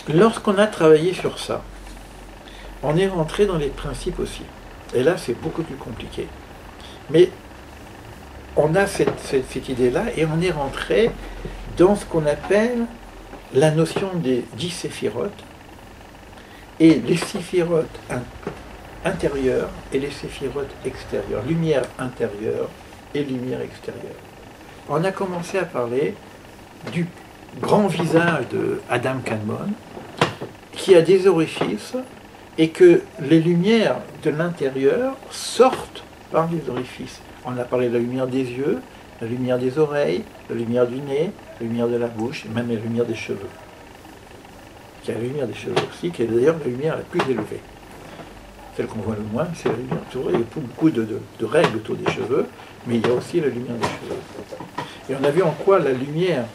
lorsqu'on a travaillé sur ça, on est rentré dans les principes aussi. Et là, c'est beaucoup plus compliqué. Mais on a cette idée-là et on est rentré dans ce qu'on appelle la notion des 10 séphirotes et les séphirotes intérieures et les séphirotes extérieures, lumière intérieure et lumière extérieure. On a commencé à parler du grand visage de Adam Kadmon qui a des orifices et que les lumières de l'intérieur sortent par les orifices. On a parlé de la lumière des yeux, la lumière des oreilles, la lumière du nez, la lumière de la bouche, et même la lumière des cheveux. Il y a la lumière des cheveux aussi, qui est d'ailleurs la lumière la plus élevée. Celle qu'on voit le moins, c'est la lumière. Il y a beaucoup de règles autour des cheveux, mais il y a aussi la lumière des cheveux. Et on a vu en quoi la lumière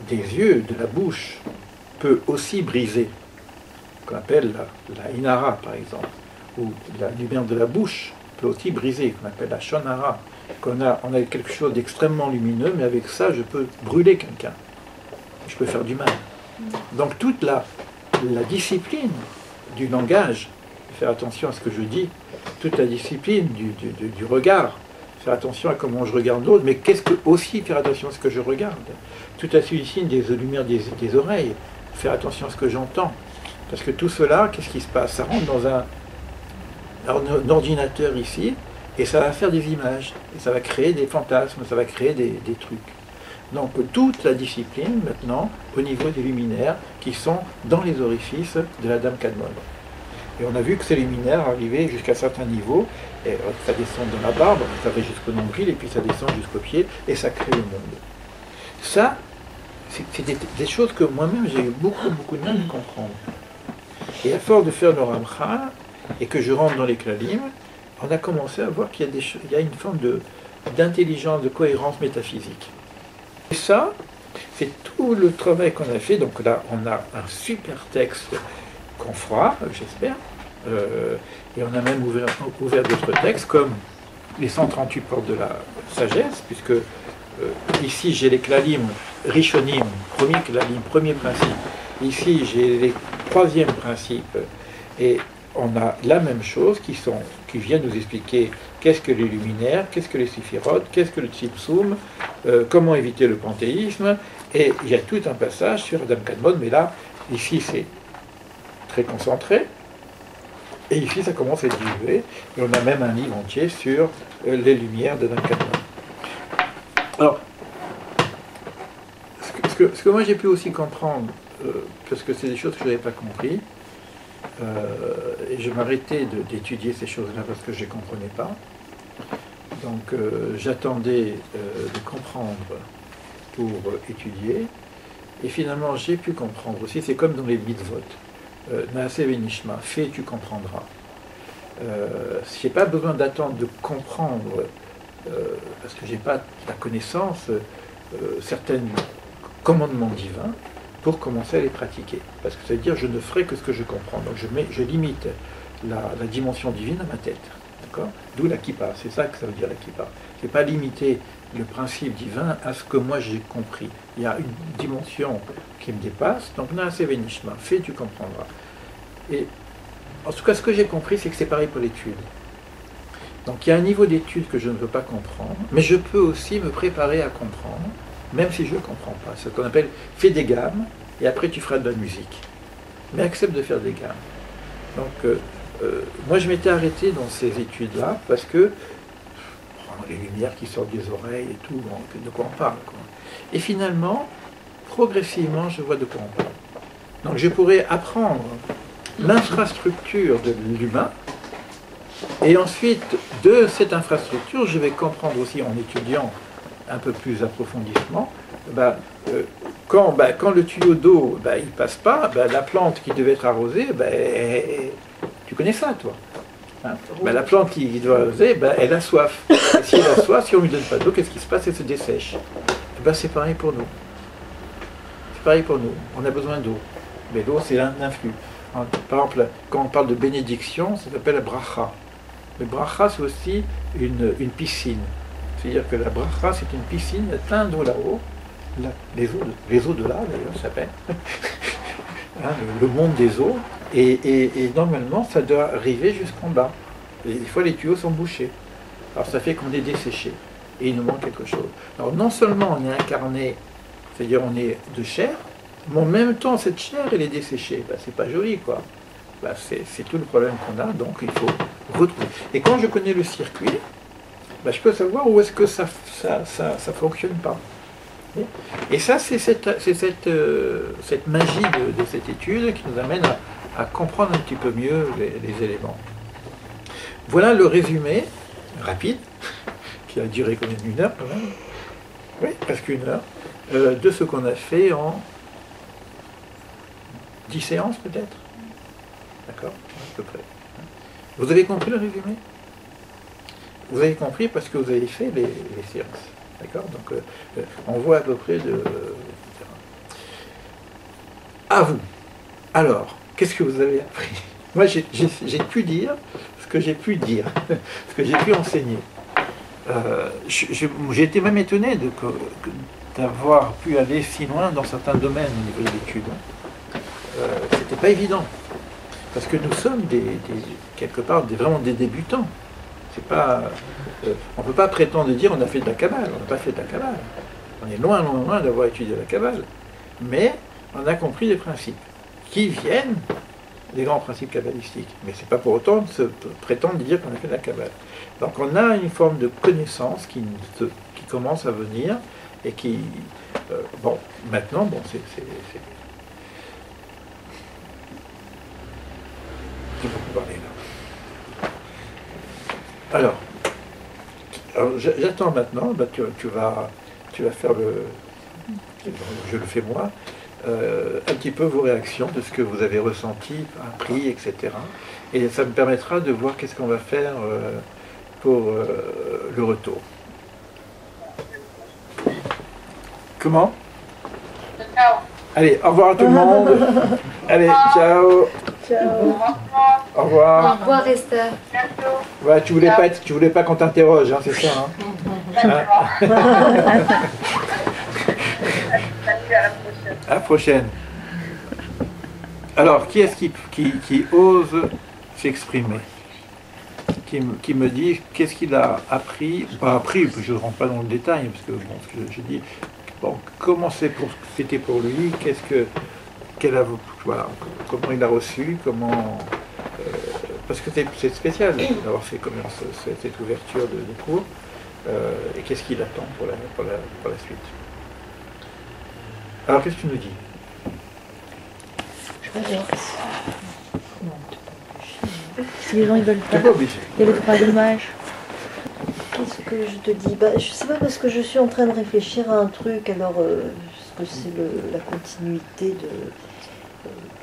des yeux, de la bouche, peut aussi briser, qu'on appelle la inara par exemple, ou la lumière de la bouche peut aussi briser, qu'on appelle la shonara. On a quelque chose d'extrêmement lumineux, mais avec ça, je peux brûler quelqu'un. Je peux faire du mal. Donc toute la discipline du langage, faire attention à ce que je dis, toute la discipline du regard, faire attention à comment je regarde l'autre, mais qu'est-ce que aussi faire attention à ce que je regarde, toute la discipline des lumières des oreilles, faire attention à ce que j'entends. Parce que tout cela, qu'est-ce qui se passe? Ça rentre dans un ordinateur ici, et ça va faire des images, et ça va créer des fantasmes, ça va créer des trucs. Donc toute la discipline, maintenant, au niveau des luminaires, qui sont dans les orifices de la Dame Kadmon. Et on a vu que ces luminaires arrivaient jusqu'à certains niveaux, et ça descend dans la barbe, ça va jusqu'au nombril, et puis ça descend jusqu'au pied, et ça crée le monde. Ça, c'est des choses que moi-même j'ai eu beaucoup de mal à comprendre. Et à force de faire le Ramchal, et que je rentre dans les Klalim, on a commencé à voir qu'il y a une forme d'intelligence, de cohérence métaphysique. Et ça, c'est tout le travail qu'on a fait. Donc là, on a un super texte qu'on fera, j'espère, et on a même ouvert d'autres textes, comme les 138 portes de la sagesse, puisque ici j'ai les Klalim Rishonim, premier Klalim, premier principe. Ici j'ai les troisième principes, et on a la même chose qui vient nous expliquer qu'est-ce que les luminaires, qu'est-ce que les séphirotes, qu'est-ce que le tzimtzum, comment éviter le panthéisme, et il y a tout un passage sur Adam Kadmon, mais là, ici c'est très concentré, et ici ça commence à diluer, et on a même un livre entier sur les lumières d'Adam Kadmon. Alors, ce que moi j'ai pu aussi comprendre, parce que c'est des choses que je n'avais pas compris, et je m'arrêtais d'étudier ces choses-là parce que je ne comprenais pas. Donc j'attendais de comprendre pour étudier. Et finalement j'ai pu comprendre aussi, c'est comme dans les mitzvot. Naaseh v'nishma, fais, tu comprendras. Je n'ai pas besoin d'attendre de comprendre, parce que je n'ai pas la connaissance, certains commandements divins, pour commencer à les pratiquer. Parce que ça veut dire je ne ferai que ce que je comprends. Donc je limite la dimension divine à ma tête. D'accord? D'où la kippa. C'est ça que ça veut dire la kippa. Ce n'est pas limiter le principe divin à ce que moi j'ai compris. Il y a une dimension qui me dépasse. Donc naaseh v'nishma, fais, tu comprendras. Et en tout cas, ce que j'ai compris, c'est que c'est pareil pour l'étude. Donc il y a un niveau d'étude que je ne veux pas comprendre, mais je peux aussi me préparer à comprendre, même si je ne comprends pas. C'est ce qu'on appelle fais des gammes, et après tu feras de la musique. Mais accepte de faire des gammes. Donc, moi je m'étais arrêté dans ces études-là, parce que les lumières qui sortent des oreilles et tout, de quoi on parle, quoi. Et finalement, progressivement, je vois de quoi on parle. Donc je pourrais apprendre l'infrastructure de l'humain, et ensuite, de cette infrastructure, je vais comprendre aussi en étudiant un peu plus approfondissement, quand le tuyau d'eau il passe pas, la plante qui devait être arrosée, tu connais ça toi, hein? La plante qui doit arroser, elle a soif. Et si elle a soif, si on ne lui donne pas d'eau, qu'est-ce qui se passe? Elle se dessèche. C'est pareil pour nous. C'est pareil pour nous. On a besoin d'eau. Mais l'eau, c'est un influx. Par exemple, quand on parle de bénédiction, ça s'appelle la bracha. Le bracha, c'est aussi une piscine. C'est-à-dire que la bracha, c'est une piscine, il y a plein d'eau là-haut, les eaux de là, d'ailleurs, ça s'appelle. hein, le monde des eaux, et normalement ça doit arriver jusqu'en bas. Et des fois les tuyaux sont bouchés. Alors ça fait qu'on est desséché, et il nous manque quelque chose. Alors non seulement on est incarné, c'est-à-dire on est de chair, mais en même temps cette chair elle est desséchée. Ben, c'est pas joli quoi. Ben, c'est tout le problème qu'on a, donc il faut retrouver. Et quand je connais le circuit, ben, je peux savoir où est-ce que ça fonctionne pas. Et ça, c'est cette magie de cette étude qui nous amène à comprendre un petit peu mieux les éléments. Voilà le résumé rapide, qui a duré quand même 1 heure quand même, oui, presque 1 heure, de ce qu'on a fait en 10 séances peut-être. D'accord, à peu près. Vous avez compris le résumé? Vous avez compris parce que vous avez fait les séances. D'accord. Donc, on voit à peu près de... À vous. Alors, qu'est-ce que vous avez appris? Moi, j'ai pu dire ce que j'ai pu dire, ce que j'ai pu enseigner. J'ai été même étonné d'avoir pu aller si loin dans certains domaines au niveau de l'étude. C'était pas évident. Parce que nous sommes quelque part vraiment des débutants. C'est pas, on ne peut pas prétendre dire on a fait de la Kabbale, on n'a pas fait de la Kabbale. On est loin, loin, loin d'avoir étudié la Kabbale. Mais on a compris les principes qui viennent des grands principes kabbalistiques. Mais ce n'est pas pour autant de se prétendre dire qu'on a fait de la Kabbale. Donc on a une forme de connaissance qui commence à venir et qui... bon, maintenant, bon, c'est... J'ai beaucoup parlé là. Alors j'attends maintenant, bah, tu vas faire je le fais moi, un petit peu vos réactions de ce que vous avez ressenti, appris, etc. Et ça me permettra de voir qu'est-ce qu'on va faire pour le retour. Comment? Ciao. Allez, au revoir à tout le monde. Allez, ciao. Ciao. Au revoir. Au revoir Esther. Ouais, tu voulais pas qu'on t'interroge, hein, c'est ça, hein? À la prochaine. Alors, qui est-ce qui ose s'exprimer, qui me dit qu'est-ce qu'il a appris, pas appris, je ne rentre pas dans le détail, parce que bon, ce que je dis, bon, comment c'était pour lui, voilà, comment il a reçu, parce que c'est spécial d'avoir fait comme cette ouverture de cours, et qu'est-ce qu'il attend pour la suite. Alors, qu'est-ce que tu nous dis? Si les gens ils veulent Tu n'es pas, pas obligé. il y a le droit d'image. Qu'est-ce que je te dis? Je sais pas, parce que je suis en train de réfléchir à un truc. Alors, est-ce que c'est la continuité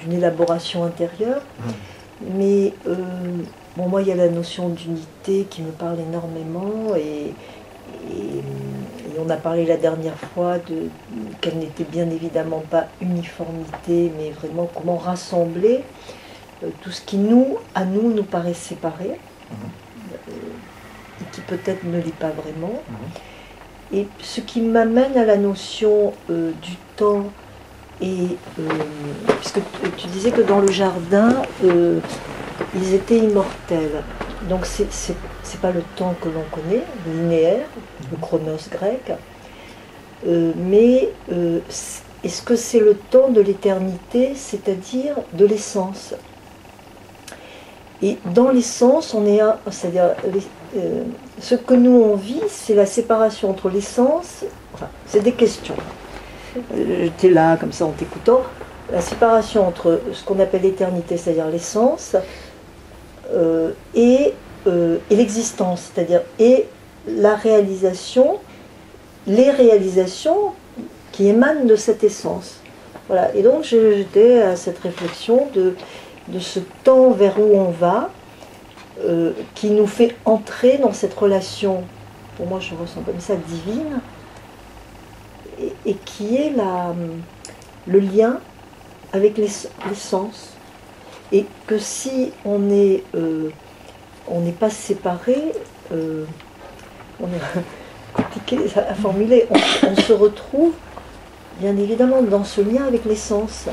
d'une élaboration intérieure? Mais bon, moi, il y a la notion d'unité qui me parle énormément, et on a parlé la dernière fois qu'elle n'était bien évidemment pas uniformité, mais vraiment comment rassembler tout ce qui à nous nous paraît séparé, et qui peut-être ne l'est pas vraiment. Et ce qui m'amène à la notion du temps, et puisque tu disais que dans le jardin, ils étaient immortels. Donc c'est pas le temps que l'on connaît, linéaire, le chronos grec, mais est-ce que c'est le temps de l'éternité, c'est-à-dire de l'essence? Et dans l'essence, on est c'est-à-dire ce que nous on vit, c'est la séparation entre l'essence, enfin, c'est des questions. J'étais là comme ça en t'écoutant, la séparation entre ce qu'on appelle l'éternité, c'est-à-dire l'essence, et l'existence, c'est-à-dire et la réalisation, les réalisations qui émanent de cette essence. Voilà. Et donc j'étais à cette réflexion de ce temps vers où on va, qui nous fait entrer dans cette relation, pour moi je ressens comme ça, divine, et qui est le lien avec l'essence. Et que si on n'est pas séparés, on est compliqué à formuler, on se retrouve bien évidemment dans ce lien avec l'essence.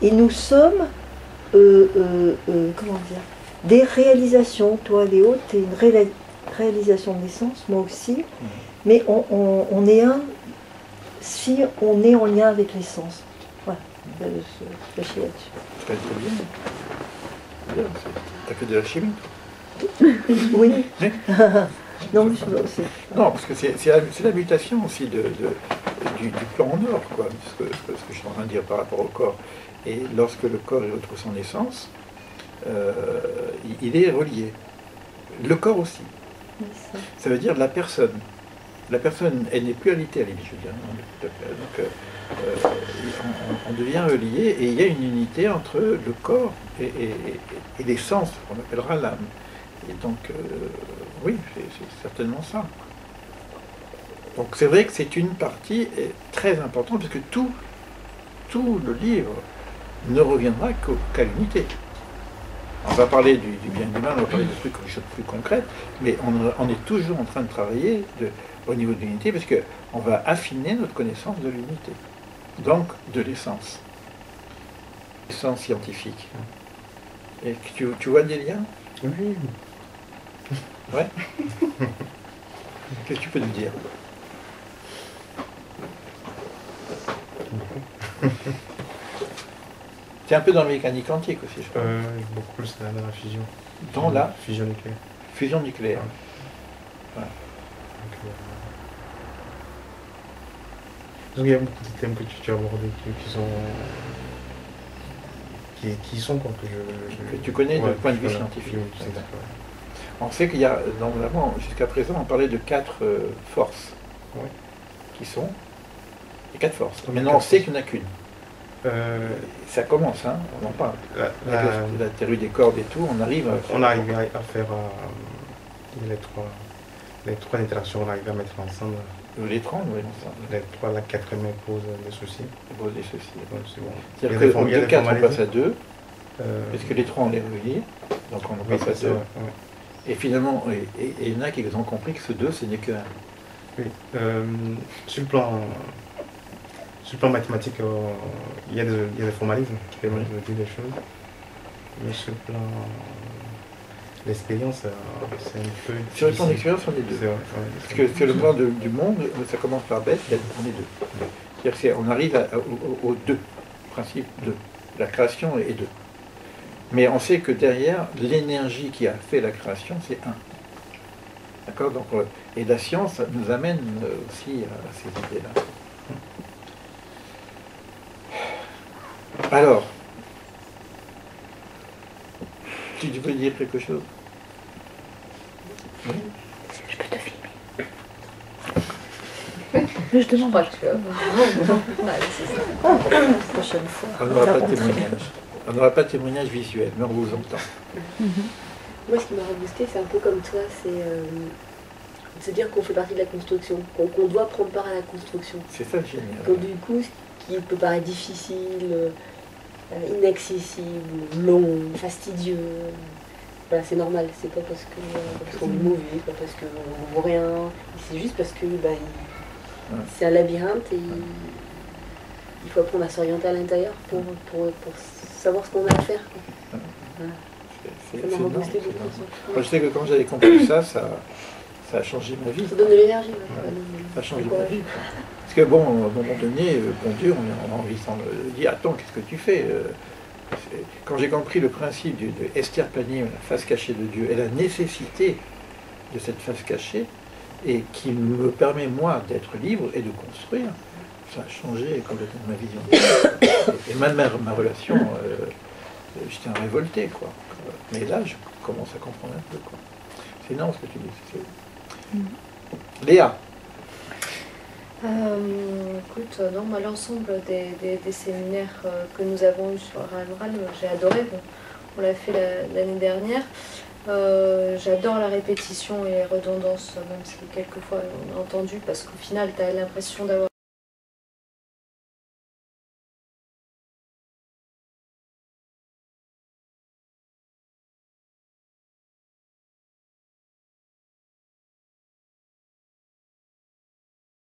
et nous sommes, comment dire, des réalisations. Toi, Léo, tu es une réalisation de l'essence, moi aussi, mais on est un si on est en lien avec l'essence. Voilà, je réfléchis là-dessus. Très bien. Bien, t'as fait de la chimie? Oui. Mais Non, mais je aussi. non, parce que c'est la mutation aussi du plan en or, quoi, ce que je suis en train de dire par rapport au corps. Et lorsque le corps retrouve son essence, il est relié. Le corps aussi. Ça veut dire la personne. La personne, elle n'est plus alitée, je veux dire. Donc, on devient relié et il y a une unité entre le corps et l'essence, qu'on appellera l'âme. Et donc, oui, c'est certainement ça. Donc c'est vrai que c'est une partie très importante, parce que tout le livre ne reviendra qu'à l'unité. On va parler du bien et du mal, on va parler de trucs, des choses plus concrètes, mais on est toujours en train de travailler au niveau de l'unité, parce qu'on va affiner notre connaissance de l'unité, donc de l'essence. L'essence scientifique. Et tu vois des liens? Oui. Ouais. Qu'est-ce que tu peux nous dire? Tu es un peu dans la mécanique quantique aussi, je crois. Beaucoup plus dans la fusion. Dans la fusion nucléaire. Fusion nucléaire. Ouais. Donc, il y a beaucoup de thèmes que tu as abordés qui sont quoi, que tu connais du point de vue scientifique. On sait qu'il y a, normalement, jusqu'à présent, on parlait de 4 forces, qui sont les 4 forces. Maintenant, on sait qu'il n'y en a qu'une. Ça commence, hein, on en parle. La théorie des cordes et tout, on arrive à faire les 3 interactions, on arrive à mettre ensemble. Les 30, oui, ensemble. La 4e pose des soucis. Pose des soucis. Ouais, c'est bon. C'est-à-dire que de 4, on passe à 2, parce que les 3, on les relie, donc on en passe à 2. Et finalement, il y en a qui ont compris que ce 2, ce n'est que 1. Oui. Sur le plan mathématique, il y a des formalismes qui permettent de dire des choses. Mais sur le plan l'expérience, c'est un peu... Sur le plan d'expérience, on est 2. Parce que sur le plan du monde, ça commence par bête, on est 2. C'est-à-dire qu'on arrive au 2, principe 2. La création est 2. Mais on sait que derrière, l'énergie qui a fait la création, c'est 1. D'accord? Donc, et la science nous amène aussi à ces idées-là. Alors, tu veux dire quelque chose? Oui. Je peux te filmer. Je demande. La prochaine fois. On n'aura pas de témoignage. On n'aura pas de témoignage visuel, mais on vous entend. Moi, ce qui m'a reboosté, c'est un peu comme toi, c'est de se dire qu'on fait partie de la construction, qu'on doit prendre part à la construction. C'est ça le génial. Donc du coup, ce qui peut paraître difficile, inaccessible, long, fastidieux, voilà, c'est normal. C'est pas parce qu'on est mauvais, pas parce qu'on ne vaut rien, c'est juste parce que c'est un labyrinthe et il faut apprendre à s'orienter à l'intérieur pour savoir ce qu'on a à faire. Voilà. Ça m'a reboosté beaucoup. Moi, je sais que quand j'avais compris ça a changé ma vie. Ça donne de l'énergie. Ça a changé ma vie. Parce que bon, à un moment donné, bon Dieu, on a envie de dire, attends, qu'est-ce que tu fais? Quand j'ai compris le principe de Esther Panier, la face cachée de Dieu, et la nécessité de cette face cachée, et qui me permet, moi, d'être libre et de construire, ça a changé complètement ma vision. Et même ma relation, j'étais un révolté, quoi. Mais là, je commence à comprendre un peu, quoi. C'est énorme ce que tu dis. Léa. Écoute, non, moi, l'ensemble des séminaires que nous avons eus sur l'oral, j'ai adoré. Bon, on l'a fait l'année dernière. J'adore la répétition et les redondances, même si quelquefois on a entendu, parce qu'au final, tu as l'impression d'avoir